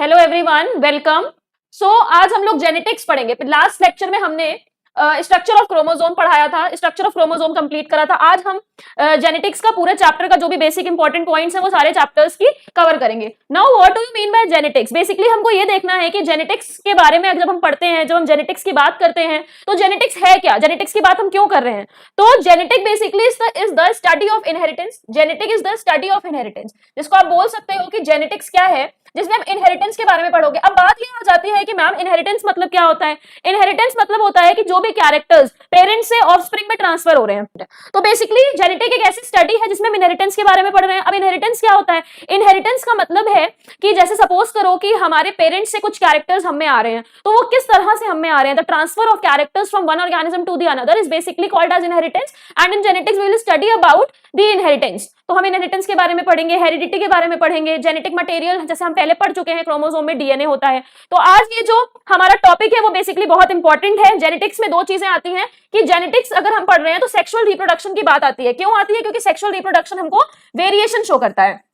Hello everyone, welcome. आज हम लोग जेनेटिक्स पढ़ेंगे। लास्ट लेक्चर में हमने स्ट्रक्चर ऑफ क्रोमोसोम पढ़ाया था, स्ट्रक्चर ऑफ क्रोमोसोम कंप्लीट करा था। आज हम जेनेटिक्स का पूरे चैप्टर का जो भी बेसिक इंपॉर्टेंट पॉइंट्स हैं वो सारे चैप्टर्स की कवर करेंगे। Now what do you mean by genetics? Basically हमको ये देखना है कि जेनेटिक्स के बारे में जब हम पढ़ते हैं, जब हम जेनेटिक्स की बात करते हैं तो जेनेटिक्स है क्या, जेनेटिक्स की बात हम क्यों कर रहे हैं। तो genetic basically is the study of inheritance. Genetic is the study of inheritance, जिसको आप बोल सकते हो कि जेनेटिक्स क्या है, जिसमें आप इनहेरिटेंस के बारे में पढ़ोगे। अब बात ये आ जाती है कि मैम इनहेरिटेंस मतलब क्या होता है। इनहेरिटेंस मतलब होता है कि जो भी कैरेक्टर्स पेरेंट्स से ऑफस्प्रिंग में ट्रांसफर हो रहे हैं। तो बेसिकली जेनेटिक एक ऐसी स्टडी है जिसमें हम इनहेरिटेंस के बारे में पढ़ रहे हैं। अब इनहेरिटेंस क्या होता है? इनहेरिटेंस का मतलब है कि जैसे सपोज करो कि हमारे पेरेंट्स से कुछ कैरेक्टर्स हम में आ रहे हैं, तो वो किस तरह से हम में आ रहे हैं। The transfer of characters from one organism to the another is basically called as inheritance, and in genetics we will study about the inheritance. तो हम इनहेरिटेंस के बारे में पढ़ेंगे, हेरिडिटी के बारे में पढ़ेंगे, जेनेटिक मटेरियल जैसे हम पहले पढ़ चुके हैं, क्रोमोसोम में डीएनए होता है। तो आज ये जो हमारा टॉपिक है वो बेसिकली बहुत इंपॉर्टेंट है। जेनेटिक्स में दो चीजें आती हैं कि जेनेटिक्स अगर हम पढ़ रहे हैं तो सेक्सुअल रिप्रोडक्शन की बात आती है। क्यों आती है? क्योंकि सेक्सुअल रिप्रोडक्शन हमको वेरिएशन शो करता है।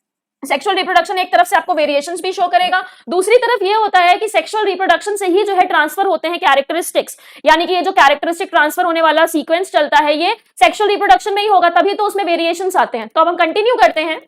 सेक्सुअल रिप्रोडक्शन एक तरफ से आपको वेरिएशंस भी शो करेगा, दूसरी तरफ ये होता है कि सेक्सुअल रिप्रोडक्शन से ही जो है ट्रांसफर होते हैं कैरेक्टरिस्टिक्स, यानी कि ये जो कैरेक्टरिस्टिक ट्रांसफर होने वाला सीक्वेंस चलता है ये सेक्सुअल रिप्रोडक्शन में ही होगा, तभी तो उसमें वेरिएशंस आते हैं। तो अब हम कंटिन्यू करते हैं।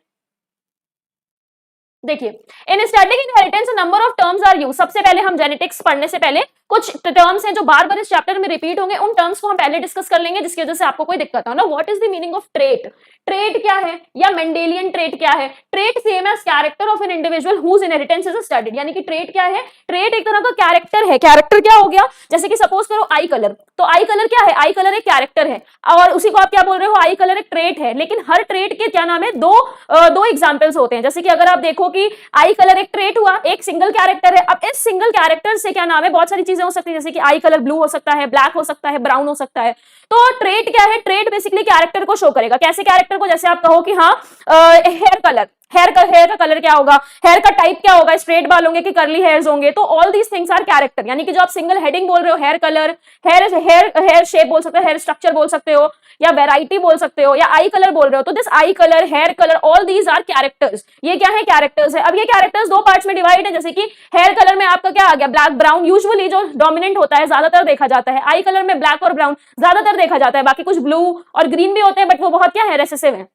देखिए, in static inheritance number of terms are used. सबसे पहले हम जेनेटिक्स पढ़ने से पहले कुछ टर्म्स हैं जो बार बार इस चैप्टर में रिपीट होंगे, उन टर्म्स को हम पहले डिस्कस कर लेंगे जिसकी वजह से आपको कोई दिक्कत ना हो। What is the meaning of trait? Trait क्या है या मेंडेलियन ट्रेट क्या है? Trait same as character of an individual whose inheritance is studied. यानी कि ट्रेट क्या है? ट्रेट एक तरह का कैरेक्टर है। कैरेक्टर क्या हो गया? जैसे कि सपोज करो आई कलर, तो आई कलर क्या है? आई कलर एक कैरेक्टर है और उसी को आप क्या बोल रहे हो? आई कलर एक ट्रेट है। लेकिन हर ट्रेट के क्या नाम है? दो एग्जांपल्स होते हैं। जैसे कि अगर आप देखो कि आई कलर एक ट्रेट हुआ, एक सिंगल कैरेक्टर है। अब इस सिंगल कैरेक्टर से क्या नाम है? बहुत सारी चीजें हो सकती है, जैसे कि आई कलर ब्लू हो सकता है, ब्लैक हो सकता है, ब्राउन हो सकता है। तो ट्रेट क्या है? ट्रेट बेसिकली कैरेक्टर को शो करेगा। कैसे कैरेक्टर को? जैसे आप कहो कि हाँ हेयर कलर, हेयर का कलर क्या होगा, हेयर का टाइप क्या होगा, स्ट्रेट बाल होंगे कि कर्ली हेयर्स होंगे। तो all these things are character. यानी कि जो आप सिंगल हेडिंग बोल रहे हो, हेयर कलर, हेयर शेप बोल सकते हो, हेयर स्ट्रक्चर बोल सकते हो, या वेराइटी बोल सकते हो, या आई कलर बोल रहे हो, तो this eye colour, hair colour, all these are characters. ये क्या है? कैरेक्टर्स है। अब ये कैरेक्टर्स दो पार्ट्स में डिवाइड है। जैसे कि हेयर कलर में आपका क्या आ गया? ब्लैक ब्राउन यूजुअली जो डोमिनेंट होता है, ज्यादातर देखा जाता है। आई कलर में ब्लैक और ब्राउन ज्यादातर देखा जाता है, बाकी कुछ ब्लू और ग्रीन भी होते हैं, बट वो बहुत क्या है? रेसेसिव है।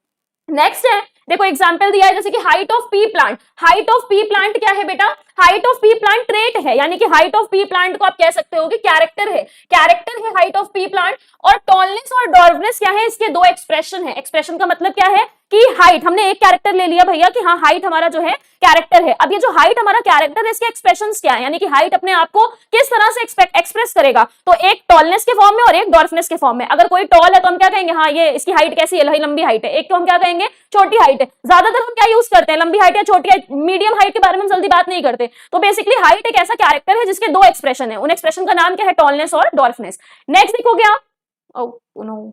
नेक्स्ट है, देखो एग्जांपल दिया है जैसे कि height of pea plant. Height of pea plant क्या है बेटा? Height of pea plant trait है। यानी कि हाइट ऑफ पी प्लांट को आप कह सकते हो कि कैरेक्टर है। कैरेक्टर है हाइट ऑफ पी प्लांट। और टॉलनेस और डॉर्फनेस क्या है? इसके दो एक्सप्रेशन है। एक्सप्रेशन का मतलब क्या है कि हाइट, हमने एक कैरेक्टर ले लिया भैया कि हाँ हाइट हमारा जो है कैरेक्टर है। अब ये जो हाइट हमारा कैरेक्टर है, इसके एक्सप्रेशंस क्या है? यानी कि हाइट अपने आप को किस तरह से एक्सप्रेस करेगा? तो एक टॉलनेस के फॉर्म में और एक डॉर्फनेस के फॉर्म में। अगर कोई टॉल है तो हम क्या कहेंगे? हाँ ये इसकी हाइट कैसी है? लंबी हाइट है। एक तो हम क्या कहेंगे? छोटी हाइट है। ज्यादातर हम क्या यूज करते हैं? लंबी हाइट या छोटी हाइट। मीडियम हाइट के बारे में हम जल्दी बात नहीं करते। तो बेसिकली हाइट एक ऐसा कैरेक्टर है जिसके दो एक्सप्रेशन है। उन एक्सप्रेशन का नाम क्या है? टॉलनेस और डॉर्फनेस। नेक्स्ट देखोगे आप,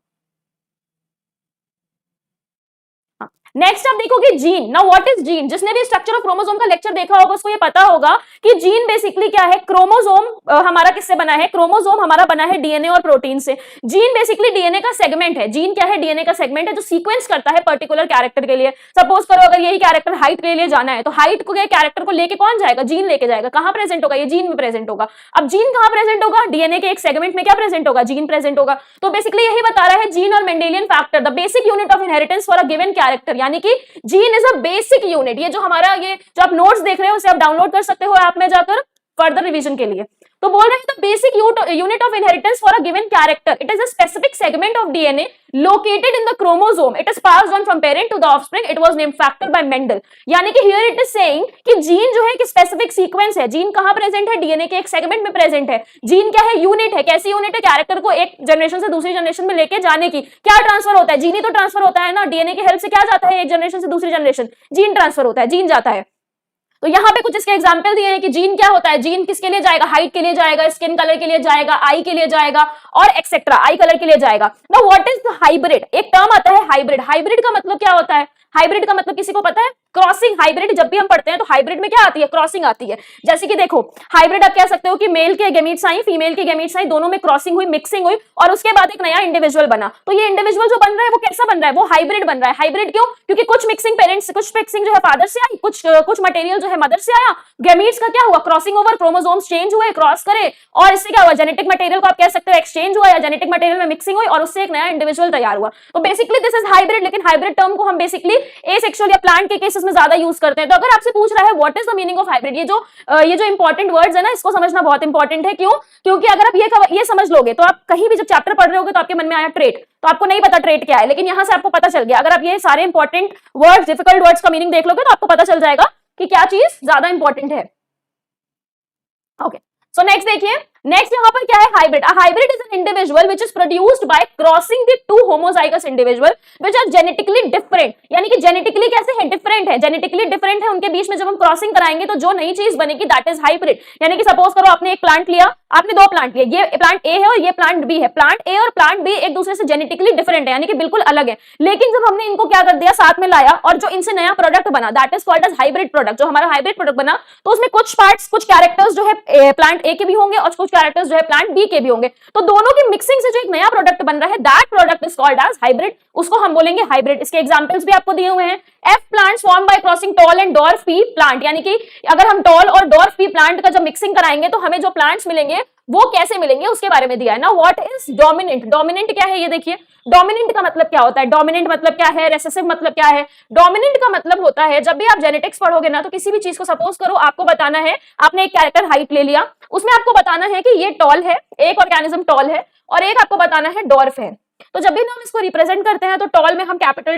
नेक्स्ट आप देखोगे gene. Now what is gene? जिसने भी स्ट्रक्चर ऑफ क्रोमोसोम का लेक्चर देखा होगा उसको ये पता होगा कि जीन बेसिकली क्या है। क्रोमोसोम हमारा किससे बना है? क्रोमोसोम हमारा बना है डीएनए और प्रोटीन से। जीन बेसिकली डीएनए का सेगमेंट है। जीन क्या है? डीएनए का सेगमेंट है जो सीक्वेंस करता है पर्टिकुलर कैरेक्टर के लिए। सपोज करो अगर यही कैरेक्टर हाइट के लिए जाना है, तो हाइट को कैरेक्टर को लेके कौन जाएगा? जीन लेके जाएगा। कहां प्रेजेंट होगा? ये जीन में प्रेजेंट होगा। अब जीन कहां प्रेजेंट होगा? डीएनए के एक सेगमेंट में क्या प्रेजेंट होगा? जीन प्रेजेंट होगा। तो बेसिकली यही बता रहा है जीन और Mendelian factor the basic unit of inheritance for a given character. यानी कि gene is a basic unit. ये जो हमारा ये जो आप नोट्स देख रहे हो उसे आप डाउनलोड कर सकते हो ऐप में जाकर फर्दर रिवीजन के लिए। तो बोल रहे हैं the basic unit of inheritance for a given character, it is a specific segment of DNA located in the chromosome, it is passed on from parent to the offspring, it was named factor by Mendel. यानी कि here it is saying कि gene जो है कि specific sequence है। Gene कहां present है? DNA के एक सेगमेंट में प्रेजेंट है। जीन क्या है? यूनिट है। कैसी यूनिट है? कैरेक्टर को एक जनरेशन से दूसरी जनरेशन में लेके जाने की। क्या ट्रांसफर होता है? जीन ही तो ट्रांसफर होता है ना। डीएनए की हेल्प से क्या जाता है एक जनरेशन से दूसरी जनरेशन? जीन ट्रांसफर होता है, जीन जाता है। तो यहाँ पे कुछ इसके एग्जाम्पल दिए हैं कि जीन क्या होता है। जीन किसके लिए जाएगा? हाइट के लिए जाएगा, स्किन कलर के लिए जाएगा, आई के लिए जाएगा और एक्सेट्रा, आई कलर के लिए जाएगा। Now what is the hybrid? एक टर्म आता है हाइब्रिड। हाइब्रिड का मतलब क्या होता है? हाइब्रिड का मतलब किसी को पता है? क्रॉसिंग। हाइब्रिड जब भी हम पढ़ते हैं तो हाइब्रिड में क्या आती है? क्रॉसिंग आती है। जैसे कि देखो हाइब्रिड आप कह सकते हो कि मेल के गैमीट्स आई, फीमेल के गैमीट्स आई, दोनों में क्रॉसिंग हुई, मिक्सिंग हुई और उसके बाद एक नया इंडिविजुअल बना। तो ये इंडिविजुअल जो बन रहा है वो कैसा बन रहा है? वो हाइब्रिड बन रहा है। हाइब्रिड क्यों? क्योंकि कुछ मिक्सिंग पेरेंट्स, कुछ मिक्सिंग जो है फादर से आई, कुछ मटेरियल जो है मदर से आया। गैमीट्स का क्या हुआ? क्रॉसिंग ओवर, क्रोमोसोम्स चेंज हुए, क्रॉस करे और इससे क्या हुआ? जेनेटिक मटेरियल को आप कह सकते हो एक्सचेंज हुआ या जेनेटिक मटेरियल में मिक्सिंग हुई और उससे एक नया इंडिविजुअल तैयार हुआ। तो बेसिकली दिस इज हाइब्रिड। लेकिन हाइब्रिड टर्म को हम बेसिकली एसेक्सुअल या प्लांट के केसेस में ज्यादा यूज करते हैं। तो अगर आपसे पूछ रहा है what is the meaning of hybrid, ये जो इंपॉर्टेंट वर्ड्स है ना, इसको समझना बहुत इंपॉर्टेंट है। क्यों? क्योंकि अगर आप ये समझ लोगे तो आप कहीं भी जब चैप्टर पढ़ रहे होगे तो आपके मन में आया ट्रेट, तो आपको नहीं पता ट्रेट क्या है, लेकिन यहां से आपको पता चल गया। अगर आप ये सारे इंपॉर्टेंट वर्ड्स, डिफिकल्ट वर्ड्स का मीनिंग देख लोगे तो आपको पता चल जाएगा कि क्या चीज ज्यादा इंपॉर्टेंट है। ओके, सो नेक्स्ट देखिए, नेक्स्ट यहाँ पर क्या है? Hybrid. A hybrid is an individual which is produced by crossing the two homozygous individual which are genetically different. यानी कि जेनेटिकली कैसे है? डिफरेंट है। जेनेटिकली डिफरेंट है, उनके बीच में जब हम क्रॉसिंग कराएंगे तो जो नई चीज बनेगी दैट इज हाइब्रिड। यानी कि सपोज करो आपने एक प्लांट लिया, आपने दो प्लांट लिए, ये प्लांट ए है और ये प्लांट बी है। प्लांट ए और प्लांट बी एक दूसरे से जेनेटिकली डिफरेंट है, यानी कि बिल्कुल अलग है। लेकिन जब हमने इनको क्या कर दिया? साथ में लाया और जो इनसे नया प्रोडक्ट बना that is called as hybrid product. जो हमारा हाइब्रिड प्रोडक्ट बना तो उसमें कुछ पार्ट्स, कुछ कैरेक्टर्स जो है प्लांट ए के भी होंगे और कुछ कैरेक्टर्स जो है प्लांट बी के भी होंगे। तो दोनों की मिक्सिंग से जो एक नया प्रोडक्ट बन रहा है that product is called as hybrid. उसको हम बोलेंगे हाइब्रिड। इसके एग्जांपल्स भी आपको दिए हुए हैं। F plants form by crossing toll and dwarf P plant. यानी कि अगर हम टॉल और डॉर्फ पी प्लांट का जब मिक्सिंग कराएंगे तो हमें जो प्लांट्स मिलेंगे वो कैसे मिलेंगे उसके बारे में दिया है ना। What is dominant? डोमिनेंट क्या है ये देखिए। डोमिनेंट का मतलब क्या होता है? डोमिनेंट मतलब क्या है? रेसेसिव मतलब क्या है? डोमिनेंट का मतलब होता है, जब भी आप जेनेटिक्स पढ़ोगे ना तो किसी भी चीज को सपोज करो आपको बताना है, आपने एक कैरेक्टर हाइट ले लिया, उसमें आपको बताना है कि ये टॉल है, एक ऑर्गेनिज्म टॉल है और एक आपको बताना है डॉर्फ है। तो जब भी हम इसको रिप्रेजेंट करते हैं तो टॉल में हम कैपिटल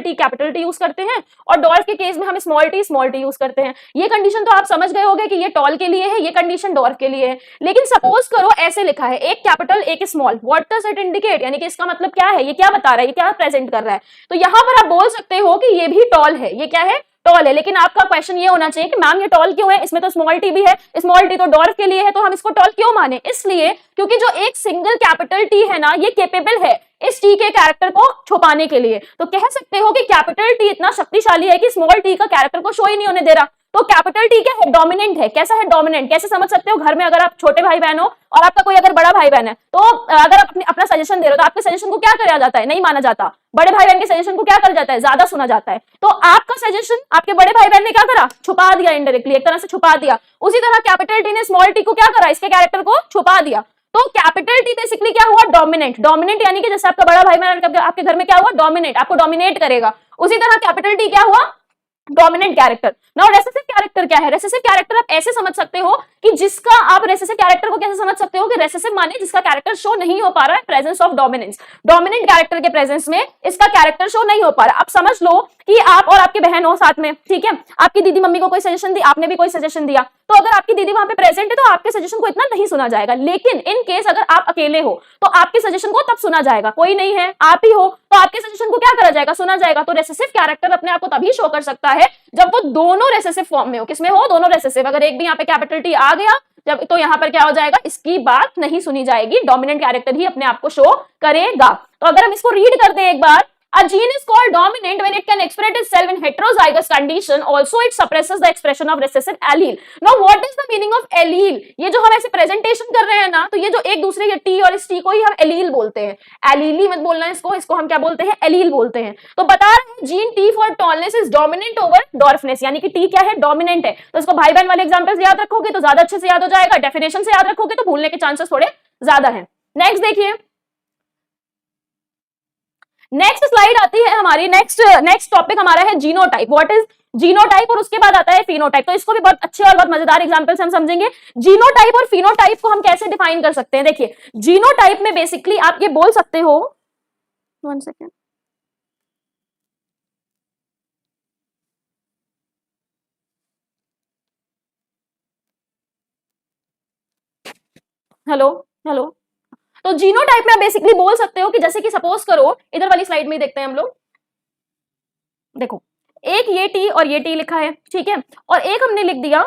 टी यूज करते हैं और डॉर्फ के केस में हम स्मॉल टी यूज करते हैं। ये कंडीशन तो आप समझ गए होंगे कि ये टॉल के लिए है, ये कंडीशन डॉर्फ के लिए है। लेकिन सपोज करो ऐसे लिखा है, एक कैपिटल एक small, what does it indicate? यानी कि इसका मतलब क्या है? ये क्या बता रहा है? ये क्या प्रेजेंट कर रहा है? तो यहां पर आप बोल सकते हो कि ये भी टॉल है। ये क्या है? टॉल है। लेकिन आपका क्वेश्चन ये होना चाहिए कि मैम ये टॉल क्यों है? इसमें तो स्मॉल टी भी है, स्मॉल टी तो डॉर्फ के लिए है, तो हम इसको टॉल क्यों माने? इसलिए क्योंकि जो एक सिंगल कैपिटल टी है ना, ये केपेबल है इस टी के कैरेक्टर को छुपाने के लिए। तो कह सकते हो कि कैपिटल टी इतना शक्तिशाली है कि स्मॉल टी का कैरेक्टर को शो ही नहीं होने दे रहा। तो कैपिटल टी क्या है? डोमिनेंट है। कैसा है? डोमिनेंट। कैसे समझ सकते हो? घर में अगर आप छोटे भाई बहन हो और आपका कोई अगर बड़ा भाई बहन है तो अगर आप अपना सजेशन दे रहे हो तो आपके सजेशन को क्या करा जाता है? नहीं माना जाता। बड़े भाई बहन के सजेशन को क्या करा जाता है? ज्यादा सुना जाता है। तो आपका सजेशन आपके बड़े भाई बहन ने क्या करा? छुपा दिया, इनडायरेक्टली एक तरह से छुपा दिया। उसी तरह कैपिटल टी ने स्मॉल टी को क्या करा? इसके कैरेक्टर को छुपा दिया। तो कैपिटल टी बेसिकली क्या हुआ? डोमिनेंट। डोमिनेंट यानी कि जैसे आपका बड़ा भाई बहन आपके घर में क्या हुआ? डोमिनेट, आपको डोमिनेट करेगा। उसी तरह कैपिटल टी क्या हुआ? Dominant character. Now recessive character क्या है? रेसेसिव कैरेक्टर आप ऐसे समझ सकते हो कि जिसका, आप रेसेसिव कैरेक्टर को कैसे समझ सकते हो कि रेसेसिव माने जिसका कैरेक्टर शो नहीं हो पा रहा है presence of dominance. Dominant character के प्रेजेंस में इसका कैरेक्टर शो नहीं हो पा रहा। आप समझ लो कि आप और आपके बहन हो साथ में, ठीक है, आपकी दीदी मम्मी को कोई सजेशन दी, आपने भी कोई सजेशन दिया, तो अगर आपकी दीदी वहां पे प्रेजेंट है तो आपके सजेशन को इतना नहीं सुना जाएगा। लेकिन इन केस अगर आप अकेले हो तो आपके सजेशन को तब सुना जाएगा। कोई नहीं है, आप ही हो, तो आपके सजेशन को क्या करा जाएगा? सुना जाएगा। तो रेसेसिव कैरेक्टर अपने आप को तभी शो कर सकता है जब वो दोनों रेसेसिव फॉर्म में हो। किसमें हो? दोनों रेसेसिव। अगर एक भी यहाँ पे कैपिटल टी आ गया जब, तो यहाँ पर क्या हो जाएगा? इसकी बात नहीं सुनी जाएगी। डोमिनेंट कैरेक्टर ही अपने आप को शो करेगा। तो अगर हम इसको रीड करते हैं एक बार, a gene is called dominant when it can express itself in heterozygous condition. Also, it suppresses the expression of recessive allele. Now, what is the meaning of allele? ये जो हम ऐसे प्रेजेंटेशन कर रहे हैं ना, तो ये जो एक दूसरे, ये टी और इस टी को ही हम एलील बोलते हैं। एलीली मत बोलना इसको हम क्या बोलते हैं? एलील बोलते हैं। तो बता रहे हैं gene T for tallness is dominant over dwarfness, यानी कि टी क्या है? डोमिनेंट है। तो इसको भाई बहन वाले एग्जाम्पल्स याद रखोगे तो ज्यादा अच्छे से याद हो जाएगा। डेफिनेशन से याद रखोगे तो भूलने के चांसेस थोड़े ज्यादा है। नेक्स्ट देखिए, नेक्स्ट स्लाइड आती है हमारी। नेक्स्ट टॉपिक हमारा है जीनोटाइप। What is genotype? और उसके बाद आता है फिनोटाइप। तो इसको भी बहुत अच्छे और बहुत मजेदार एग्जांपल से हम समझेंगे। जीनोटाइप और फिनोटाइप को हम कैसे डिफाइन कर सकते हैं? देखिए, जीनोटाइप में बेसिकली आप ये बोल सकते हो, 1 सेकेंड, हेलो हेलो। तो जीनोटाइप में आप बेसिकली बोल सकते हो कि जैसे कि सपोज करो, इधर वाली स्लाइड में देखते हैं हम लोग। देखो, एक ये टी और ये टी लिखा है, ठीक है, और एक हमने लिख दिया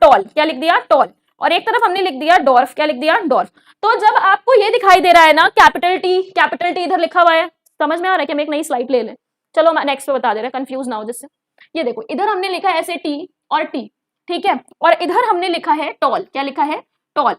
टॉल। क्या लिख दिया? टॉल। और एक तरफ हमने लिख दिया डॉर्फ। क्या लिख दिया? डॉर्फ। तो जब आपको ये दिखाई दे रहा है ना, कैपिटल टी इधर लिखा हुआ है, समझ में आ रहा है कि हम एक नई स्लाइड ले लें? चलो नेक्स्ट पे बता दे रहे हैं, कंफ्यूज ना हो जिससे। ये देखो इधर हमने लिखा है ऐसे टी और टी, ठीक है, और इधर हमने लिखा है टॉल, क्या लिखा है? टॉल।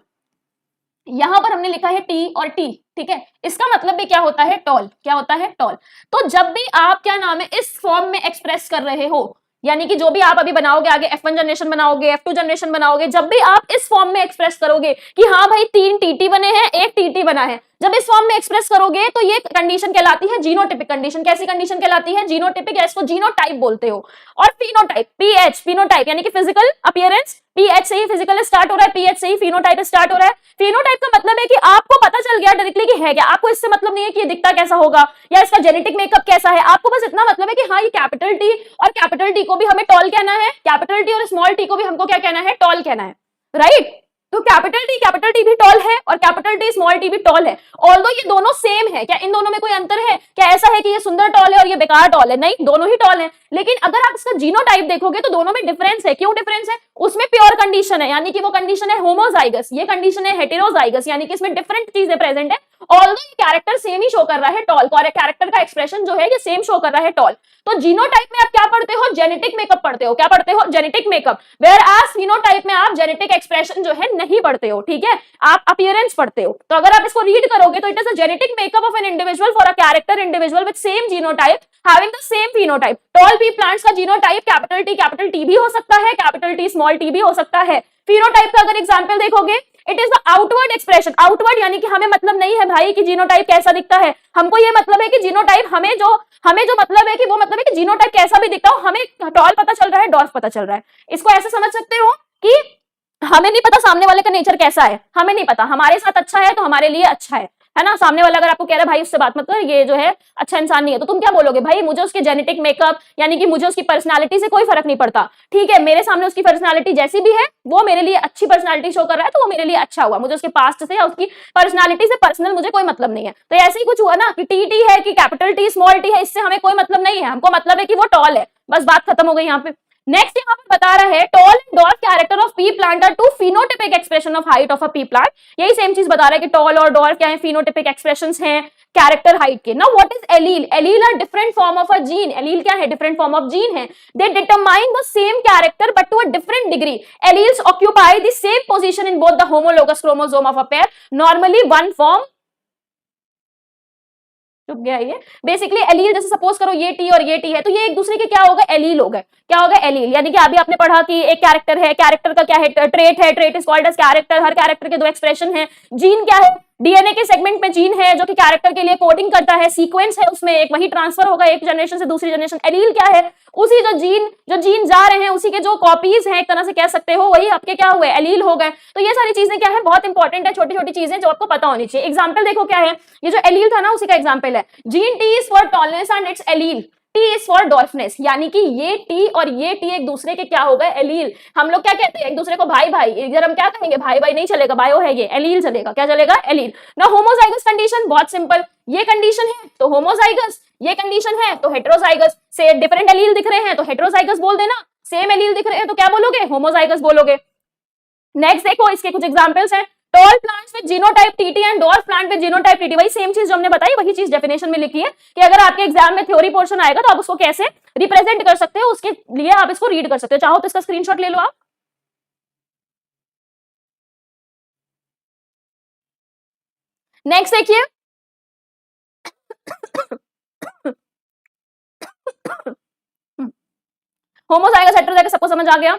यहां पर हमने लिखा है टी और टी, ठीक है, इसका मतलब भी क्या होता है? टॉल। क्या होता है? टॉल। तो जब भी आप क्या नाम है इस फॉर्म में एक्सप्रेस कर रहे हो, यानी कि जो भी आप अभी बनाओगे आगे F1 जनरेशन बनाओगे, F2 जनरेशन बनाओगे, जब भी आप इस फॉर्म में एक्सप्रेस करोगे कि हाँ भाई 3 टीटी बने हैं, एक टीटी बना है, जब इस फॉर्म में एक्सप्रेस करोगे तो ये कंडीशन कहलाती है जीनोटिपिक कंडीशन। कैसी कंडीशन कहलाती है? जीनोटिपिक, या इसको जीनोटाइप बोलते हो। और फिनोटाइप, पीएच, फिनोटाइप यानी कि फिजिकल अपीयरेंस, पीएच से ही फिजिकल स्टार्ट हो रहा है, पीएच से ही फिनोटाइप स्टार्ट हो रहा है। फिनोटाइप का मतलब है कि आपको पता चल गया डायरेक्टली कि है क्या, आपको इससे मतलब नहीं है कि ये दिखता कैसा होगा या इसका जेनेटिक मेकअप कैसा है, आपको बस इतना मतलब है कि हाँ ये कैपिटल टी और कैपिटल टी को भी हमें टॉल कहना है, कैपिटल टी और स्मॉल टी को भी हमको क्या कहना है? टॉल कहना है, राइट? तो कैपिटल टी भी टॉल है और कैपिटल टी स्मॉल टी भी टॉल है। ऑल्दो ये दोनों सेम है, क्या इन दोनों में कोई अंतर है? क्या ऐसा है कि ये सुंदर टॉल है और ये बेकार टॉल है? नहीं, दोनों ही टॉल है। लेकिन अगर आप इसका जीनोटाइप देखोगे तो दोनों में डिफरेंस है। क्यों डिफरेंस है? उसमें प्योर कंडीशन है, यानी कि वो कंडीशन है होमोजाइगस, ये कंडीशन है हेटेरोजाइगस, यानी कि इसमें डिफरेंट चीजें प्रेजेंट है। ऑल्दो ये कैरेक्टर सेम ही शो कर रहा है टॉल, कैरेक्टर का एक्सप्रेशन जो है ये सेम शो कर रहा है टॉल। तो जीनोटाइप में आप क्या पढ़ते हो? जेनेटिक मेकअप पढ़ते हो। क्या पढ़ते हो? Genetic makeup. Whereas phenotype में आप जेनेटिक एक्सप्रेशन जो है नहीं पढ़ते हो, ठीक है, आप अपीयरेंस पढ़ते हो। तो अगर आप इसको रीड करोगे तो it is a genetic makeup of an individual for a character individual with same genotype having the same phenotype. Toll P plants का जीनोटाइप कैपिटल टी भी हो सकता है, कैपिटल टी स्मॉल टी भी हो सकता है। फिनोटाइप का अगर एग्जांपल देखोगे, it is the outward expression. Outward यानी कि हमें मतलब नहीं है भाई कि जीनोटाइप कैसा दिखता है, हमको ये मतलब है कि जीनोटाइप हमें जो मतलब है कि वो मतलब है कि जीनोटाइप कैसा भी दिखता हो, हमें टॉल पता चल रहा है, डॉर्फ पता चल रहा है। इसको ऐसे समझ सकते हो कि हमें नहीं पता सामने वाले का नेचर कैसा है, हमें नहीं पता, हमारे साथ अच्छा है तो हमारे लिए अच्छा है ना। सामने वाला अगर आपको कह रहा है भाई उससे बात मत कर, ये जो है अच्छा इंसान नहीं है, तो तुम क्या बोलोगे? भाई मुझे उसके जेनेटिक मेकअप यानी कि मुझे उसकी पर्सनालिटी से कोई फर्क नहीं पड़ता, ठीक है, मेरे सामने उसकी पर्सनालिटी जैसी भी है वो मेरे लिए अच्छी पर्सनालिटी शो कर रहा है तो वो मेरे लिए अच्छा हुआ, मुझे उसके पास्ट से या उसकी पर्सनालिटी से पर्सनल मुझे कोई मतलब नहीं है। तो ऐसे ही कुछ हुआ ना कि टी है कि कैपिटल टी स्मॉल टी है, इससे हमें कोई मतलब नहीं है, हमको मतलब है कि वो टॉल है, बस बात खत्म हो गई यहाँ पे। नेक्स्ट यहाँ पे बता रहा है tall and dwarf character of pea plant are two phenotypic expression of height of a pea plant. यही सेम चीज बता रहा है कि टॉल और डॉर्फ क्या है? फिनोटिपिक एक्सप्रेशंस हैं कैरेक्टर हाइट के। Now what is allele? Allele are different form of a gene. Allele क्या है? डिफरेंट फॉर्म ऑफ जीन है। They determine the same character but to a different degree. Alleles occupy the same position in both the homologous chromosome of a pair, normally one form. चुप गया ये। Basically allele, जैसे suppose करो ये T और ये T है तो ये एक दूसरे के क्या होगा? एलील हो गए। क्या होगा? एलील। यानी कि अभी आपने पढ़ा कि एक कैरेक्टर है, कैरेक्टर का क्या है? ट्रेट है, trait is called as character. हर कैरेक्टर के दो एक्सप्रेशन है। जीन क्या है? डीएनए के सेगमेंट में जीन है जो कि कैरेक्टर के लिए कोडिंग करता है, सीक्वेंस है उसमें, एक वही ट्रांसफर होगा एक जनरेशन से दूसरी जनरेशन। एलील क्या है? उसी जो जीन जा रहे हैं उसी के जो कॉपीज हैं, एक तरह से कह सकते हो, वही आपके क्या हुए? एलील हो गए। तो ये सारी चीजें क्या है? बहुत इंपॉर्टेंट है, छोटी छोटी चीजें जो आपको पता होनी चाहिए। एग्जाम्पल देखो क्या है, ये जो एलील था ना उसी का एग्जाम्पल है। Gene T is for tallness and it's allele, T is for dwarfness, यानी कि ये टी और ये टी एक दूसरे के क्या हो गए? एलील। हम लोग क्या कहते हैं एक दूसरे को? भाई भाई। इधर हम क्या कहेंगे? भाई भाई नहीं चलेगा, बायो है ये, एलील चलेगा। क्या चलेगा? एलील। ना होमोजाइगस कंडीशन, बहुत सिंपल, ये कंडीशन है तो होमोजाइगस, ये कंडीशन है तो हेटेरोजाइगस। से डिफरेंट एलील दिख रहे हैं तो हेटेरोजाइगस बोल देना, सेम एलील दिख रहे हैं तो क्या बोलोगे? होमोजाइगस बोलोगे। नेक्स्ट देखो इसके कुछ एग्जांपल्स हैं। Tall plants with genotype TT and dwarf plant with genotype TT. वही सेम चीज जो हमने बताई वही चीज डेफिनेशन में लिखी है कि अगर आपके एग्जाम में थ्योरी पोर्शन आएगा तो आप उसको कैसे रिप्रेजेंट कर सकते हो, उसके लिए आप इसको रीड कर सकते हो। चाहो तो इसका स्क्रीनशॉट ले लो आप। नेक्स्ट देखिए होमोजाइगस हेटेरोजाइगस सबको समझ आ गया?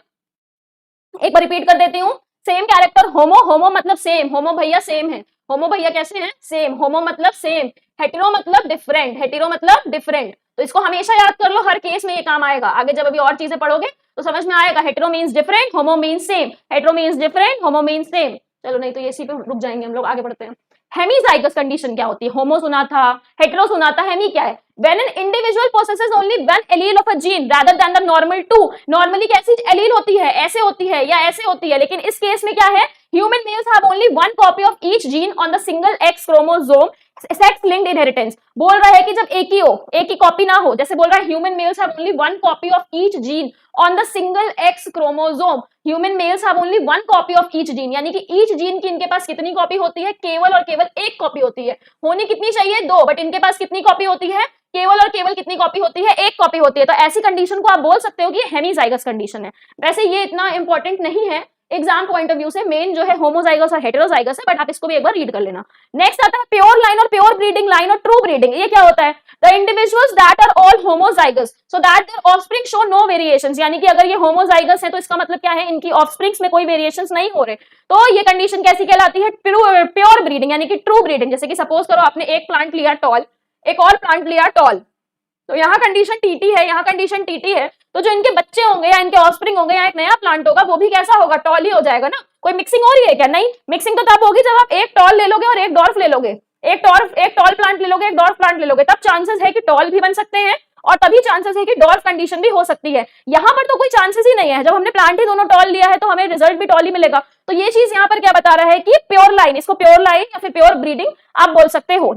एक बार रिपीट कर देती हूँ। सेम कैरेक्टर होमो, होमो मतलब सेम, होमो भैया सेम है, होमो भैया कैसे हैं? सेम। होमो मतलब सेम, हेटेरो मतलब डिफरेंट, हेटेरो मतलब डिफरेंट। तो इसको हमेशा याद कर लो, हर केस में ये काम आएगा। आगे जब अभी और चीजें पढ़ोगे तो समझ में आएगा। हेटेरो मीन्स डिफरेंट, होमो means same, hetero means different, होमो मीन्स सेम। चलो नहीं तो इसी पे रुक जाएंगे हम लोग, आगे बढ़ते हैं। हेमीजाइगस कंडीशन क्या होती है? होमो सुना था, हेटेरो सुना था, हेमी क्या है? When an individual possesses only one allele of a gene rather than the normal two. Normally कैसी allele होती है? ऐसे होती है या ऐसे होती है, लेकिन इस केस में क्या है? Human males have only one copy of each gene on the single X chromosome. Sex linked inheritance बोल रहा है कि जब एक ही हो, एक ही कॉपी ना हो, जैसे बोल रहा है human mails have only one copy of each gene on the single x chromosome. Human mails have only one copy of each gene, यानी कि ईच जीन की इनके पास कितनी कॉपी होती है, केवल और केवल एक कॉपी होती है। होनी कितनी चाहिए, 2, बट इनके पास कितनी कॉपी होती है, केवल और केवल कितनी कॉपी होती है, एक कॉपी होती है। तो ऐसी कंडीशन को आप बोल सकते हो कि हेमीजाइगस कंडीशन है। वैसे ये इतना इंपॉर्टेंट नहीं है एग्जाम पॉइंट ऑफ व्यू से, मेन जो है होमोजाइगस और हेटेरोजाइगस है, बट आप इसको भी एक बार रीड कर लेना। नेक्स्ट आता है प्योर लाइन और प्योर ब्रीडिंग लाइन और ट्रू ब्रीडिंग। ये क्या होता है, the individuals that are all homozygous so that their offspring show no variations, यानी कि अगर ये होमोजाइगस है तो इसका मतलब क्या है, इनकी ऑफस्प्रिंग्स में कोई वेरिएशंस नहीं हो रहे। तो ये कंडीशन कैसी कहलाती है, प्योर ब्रीडिंग यानी कि ट्रू ब्रीडिंग। जैसे कि सपोज करो आपने एक प्लांट लिया टॉल, एक और प्लांट लिया टॉल, तो यहाँ कंडीशन टीटी है, यहाँ कंडीशन टीटी है, तो जो इनके बच्चे होंगे या इनके ऑफस्प्रिंग होंगे या एक नया प्लांट होगा वो भी कैसा होगा, टॉल ही हो जाएगा ना। कोई मिक्सिंग हो रही है क्या, नहीं। मिक्सिंग तो तब होगी जब आप एक टॉल ले लोगे और एक डॉर्फ ले लोगे, एक टॉल प्लांट ले लोगे, एक डॉर्फ प्लांट ले लोगे, तब चांसेस है कि टॉल भी बन सकते हैं और तभी चांसेस है कि डॉर्फ कंडीशन भी हो सकती है। यहाँ पर तो कोई चांसेस ही नहीं है, जब हमने प्लांट ही दोनों टॉल लिया है तो हमें रिजल्ट भी टॉल ही मिलेगा। तो ये चीज यहाँ पर क्या बता रहा है कि प्योर लाइन, इसको प्योर लाइन या फिर प्योर ब्रीडिंग आप बोल सकते हो।